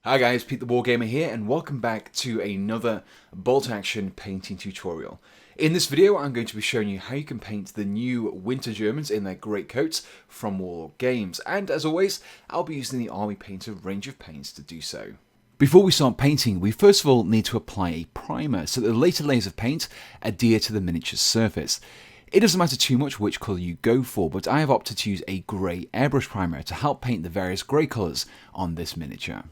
Hi guys, Pete the Wargamer here and welcome back to another bolt action painting tutorial. In this video I'm going to be showing you how you can paint the new winter Germans in their greatcoats from Warlord Games, and as always I'll be using the Army Painter range of paints to do so. Before we start painting, we first of all need to apply a primer so that the later layers of paint adhere to the miniature's surface. It doesn't matter too much which colour you go for, but I have opted to use a grey airbrush primer to help paint the various grey colours on this miniature.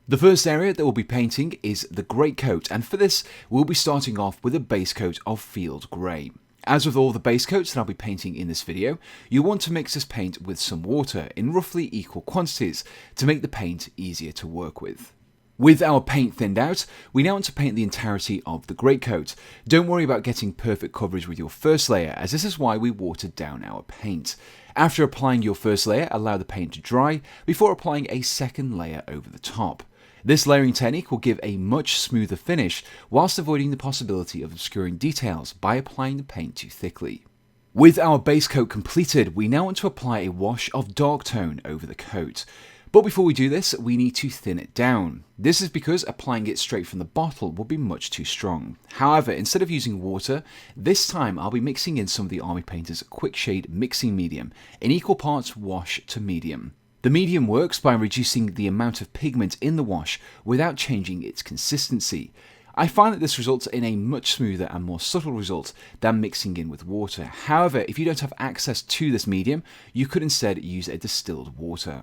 The first area that we'll be painting is the greatcoat, and for this we'll be starting off with a base coat of field grey. As with all the base coats that I'll be painting in this video, you'll want to mix this paint with some water in roughly equal quantities to make the paint easier to work with. With our paint thinned out, we now want to paint the entirety of the greatcoat. Don't worry about getting perfect coverage with your first layer, as this is why we watered down our paint. After applying your first layer, allow the paint to dry before applying a second layer over the top. This layering technique will give a much smoother finish whilst avoiding the possibility of obscuring details by applying the paint too thickly. With our base coat completed, we now want to apply a wash of dark tone over the coat. But before we do this, we need to thin it down. This is because applying it straight from the bottle will be much too strong. However, instead of using water, this time I'll be mixing in some of the Army Painter's quick shade mixing medium in equal parts wash to medium. The medium works by reducing the amount of pigment in the wash without changing its consistency. I find that this results in a much smoother and more subtle result than mixing in with water. However, if you don't have access to this medium, you could instead use a distilled water.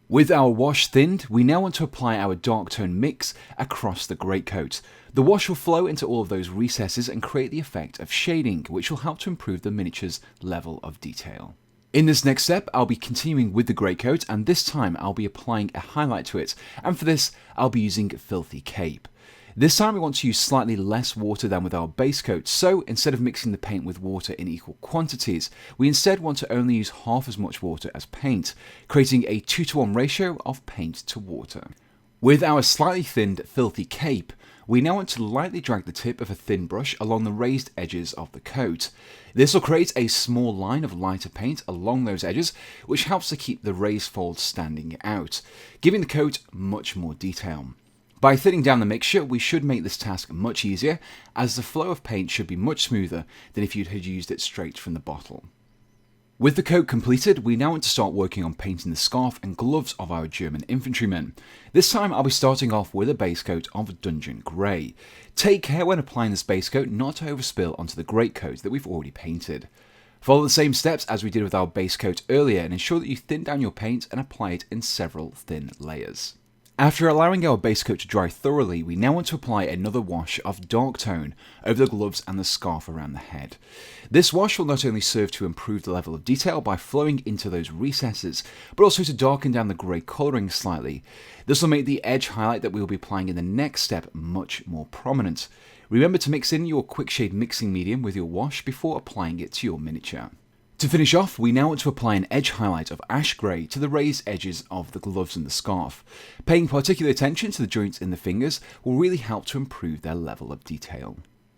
With our wash thinned, we now want to apply our dark tone mix across the greatcoat. The wash will flow into all of those recesses and create the effect of shading, which will help to improve the miniature's level of detail. In this next step, I'll be continuing with the greatcoat, and this time I'll be applying a highlight to it, and for this I'll be using Filthy Cape. This time we want to use slightly less water than with our base coat, so instead of mixing the paint with water in equal quantities, we instead want to only use half as much water as paint, creating a 2:1 ratio of paint to water. With our slightly thinned Filthy Cape, we now want to lightly drag the tip of a thin brush along the raised edges of the coat. This will create a small line of lighter paint along those edges, which helps to keep the raised folds standing out, giving the coat much more detail. By thinning down the mixture, we should make this task much easier, as the flow of paint should be much smoother than if you had used it straight from the bottle. With the coat completed, we now want to start working on painting the scarf and gloves of our German infantrymen. This time I'll be starting off with a base coat of Dungeon Grey. Take care when applying this base coat not to overspill onto the greatcoat that we've already painted. Follow the same steps as we did with our base coat earlier and ensure that you thin down your paint and apply it in several thin layers. After allowing our base coat to dry thoroughly, we now want to apply another wash of dark tone over the gloves and the scarf around the head. This wash will not only serve to improve the level of detail by flowing into those recesses, but also to darken down the grey colouring slightly. This will make the edge highlight that we will be applying in the next step much more prominent. Remember to mix in your quick shade mixing medium with your wash before applying it to your miniature. To finish off, we now want to apply an edge highlight of ash grey to the raised edges of the gloves and the scarf. Paying particular attention to the joints in the fingers will really help to improve their level of detail.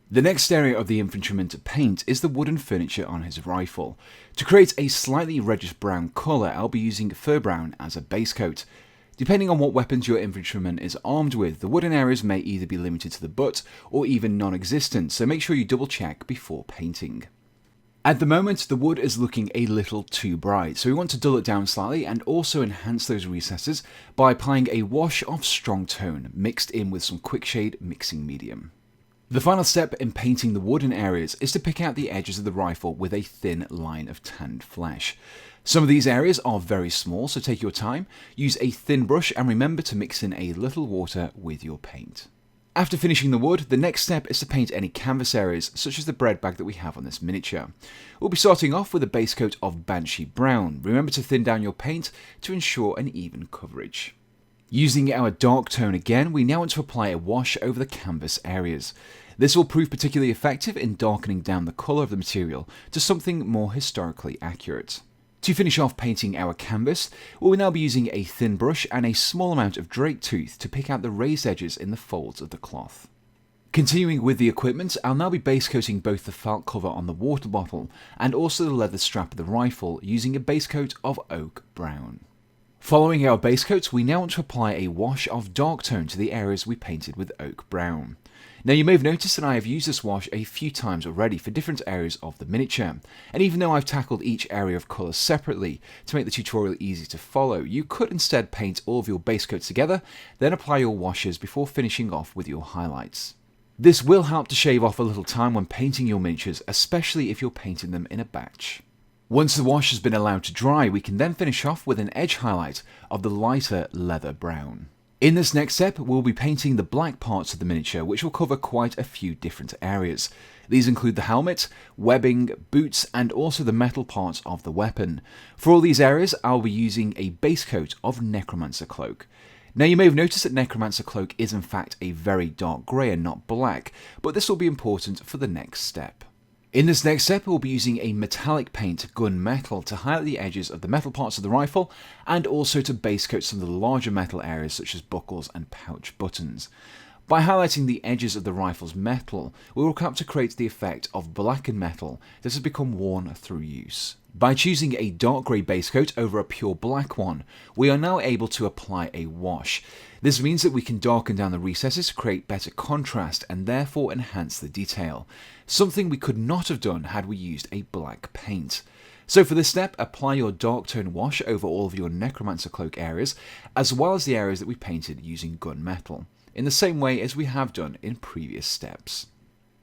The next area of the infantryman to paint is the wooden furniture on his rifle. To create a slightly reddish brown colour, I'll be using fur brown as a base coat. Depending on what weapons your infantryman is armed with, the wooden areas may either be limited to the butt or even non-existent, so make sure you double check before painting. At the moment, the wood is looking a little too bright, so we want to dull it down slightly and also enhance those recesses by applying a wash of strong tone mixed in with some quick shade mixing medium. The final step in painting the wooden areas is to pick out the edges of the rifle with a thin line of tanned flesh. Some of these areas are very small, so take your time, use a thin brush and remember to mix in a little water with your paint. After finishing the wood, the next step is to paint any canvas areas, such as the bread bag that we have on this miniature. We'll be starting off with a base coat of Banshee Brown. Remember to thin down your paint to ensure an even coverage. Using our dark tone again, we now want to apply a wash over the canvas areas. This will prove particularly effective in darkening down the colour of the material to something more historically accurate. To finish off painting our canvas, we'll now be using a thin brush and a small amount of drake tooth to pick out the raised edges in the folds of the cloth. Continuing with the equipment, I'll now be base coating both the felt cover on the water bottle and also the leather strap of the rifle using a base coat of oak brown. Following our base coat, we now want to apply a wash of dark tone to the areas we painted with oak brown. Now you may have noticed that I have used this wash a few times already for different areas of the miniature, and even though I've tackled each area of colour separately to make the tutorial easy to follow, you could instead paint all of your base coats together, then apply your washes before finishing off with your highlights. This will help to shave off a little time when painting your miniatures, especially if you're painting them in a batch. Once the wash has been allowed to dry, we can then finish off with an edge highlight of the lighter leather brown. In this next step, we'll be painting the black parts of the miniature, which will cover quite a few different areas. These include the helmet, webbing, boots, and also the metal parts of the weapon. For all these areas, I'll be using a base coat of Necromancer Cloak. Now you may have noticed that Necromancer Cloak is in fact a very dark grey and not black, but this will be important for the next step. In this next step, we'll be using a metallic paint, gunmetal, to highlight the edges of the metal parts of the rifle and also to base coat some of the larger metal areas such as buckles and pouch buttons. By highlighting the edges of the rifle's metal, we will come to create the effect of blackened metal that has become worn through use. By choosing a dark grey base coat over a pure black one, we are now able to apply a wash. This means that we can darken down the recesses to create better contrast and therefore enhance the detail, something we could not have done had we used a black paint. So for this step, apply your dark tone wash over all of your Necromancer Cloak areas, as well as the areas that we painted using gunmetal, in the same way as we have done in previous steps.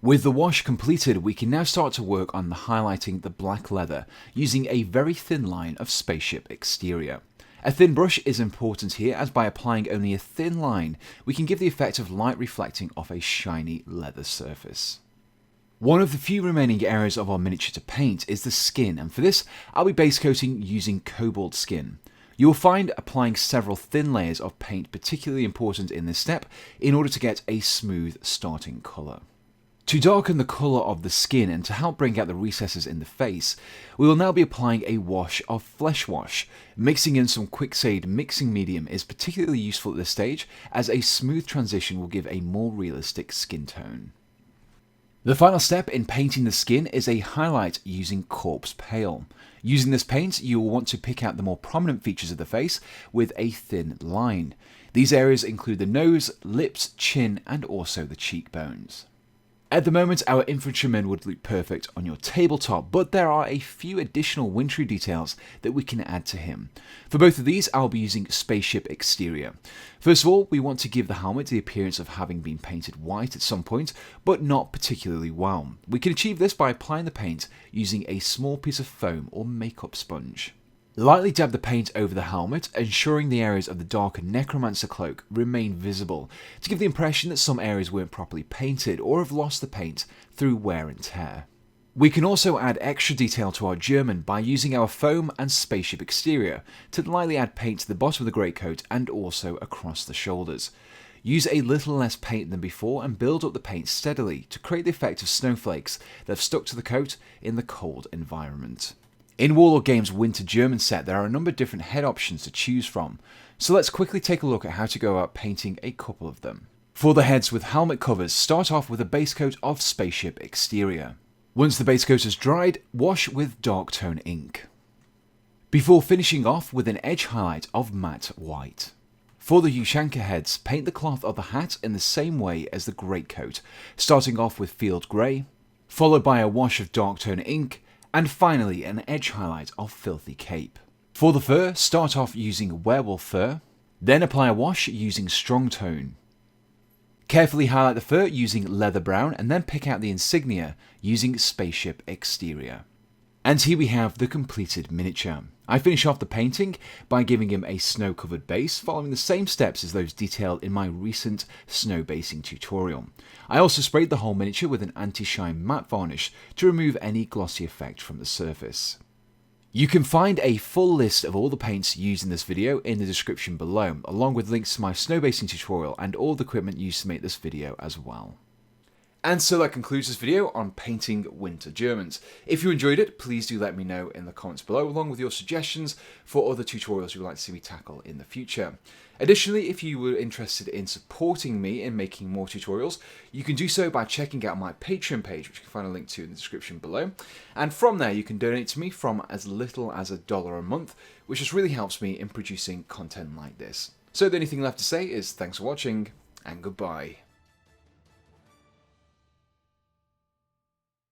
With the wash completed, we can now start to work on highlighting the black leather using a very thin line of Spaceship Exterior. A thin brush is important here, as by applying only a thin line, we can give the effect of light reflecting off a shiny leather surface. One of the few remaining areas of our miniature to paint is the skin, and for this I'll be base coating using Kobold Skin. You will find applying several thin layers of paint particularly important in this step in order to get a smooth starting colour. To darken the colour of the skin and to help bring out the recesses in the face, we will now be applying a wash of Flesh Wash. Mixing in some Quicksaid mixing medium is particularly useful at this stage, as a smooth transition will give a more realistic skin tone. The final step in painting the skin is a highlight using Corpse Pale. Using this paint, you will want to pick out the more prominent features of the face with a thin line. These areas include the nose, lips, chin, and also the cheekbones. At the moment, our infantryman would look perfect on your tabletop, but there are a few additional wintry details that we can add to him. For both of these, I'll be using Spaceship Exterior. First of all, we want to give the helmet the appearance of having been painted white at some point, but not particularly well. We can achieve this by applying the paint using a small piece of foam or makeup sponge. Lightly dab the paint over the helmet, ensuring the areas of the darker Necromancer Cloak remain visible, to give the impression that some areas weren't properly painted or have lost the paint through wear and tear. We can also add extra detail to our German by using our foam and Spaceship Exterior to lightly add paint to the bottom of the greatcoat and also across the shoulders. Use a little less paint than before and build up the paint steadily to create the effect of snowflakes that have stuck to the coat in the cold environment. In Warlord Games' Winter German set, there are a number of different head options to choose from, so let's quickly take a look at how to go about painting a couple of them. For the heads with helmet covers, start off with a base coat of Spaceship Exterior. Once the base coat has dried, wash with dark tone ink, before finishing off with an edge highlight of matte white. For the Ushanka heads, paint the cloth of the hat in the same way as the greatcoat, starting off with field grey, followed by a wash of dark tone ink, and finally an edge highlight of Filthy Cape. For the fur, start off using Werewolf Fur, then apply a wash using Strong Tone. Carefully highlight the fur using Leather Brown and then pick out the insignia using Spaceship Exterior. And here we have the completed miniature. I finish off the painting by giving him a snow-covered base, following the same steps as those detailed in my recent snow basing tutorial. I also sprayed the whole miniature with an anti-shine matte varnish to remove any glossy effect from the surface. You can find a full list of all the paints used in this video in the description below, along with links to my snow basing tutorial and all the equipment used to make this video as well. And so that concludes this video on painting Winter Germans. If you enjoyed it, please do let me know in the comments below, along with your suggestions for other tutorials you would like to see me tackle in the future. Additionally, if you were interested in supporting me in making more tutorials, you can do so by checking out my Patreon page, which you can find a link to in the description below. And from there, you can donate to me from as little as $1 a month, which just really helps me in producing content like this. So the only thing left to say is thanks for watching, and goodbye.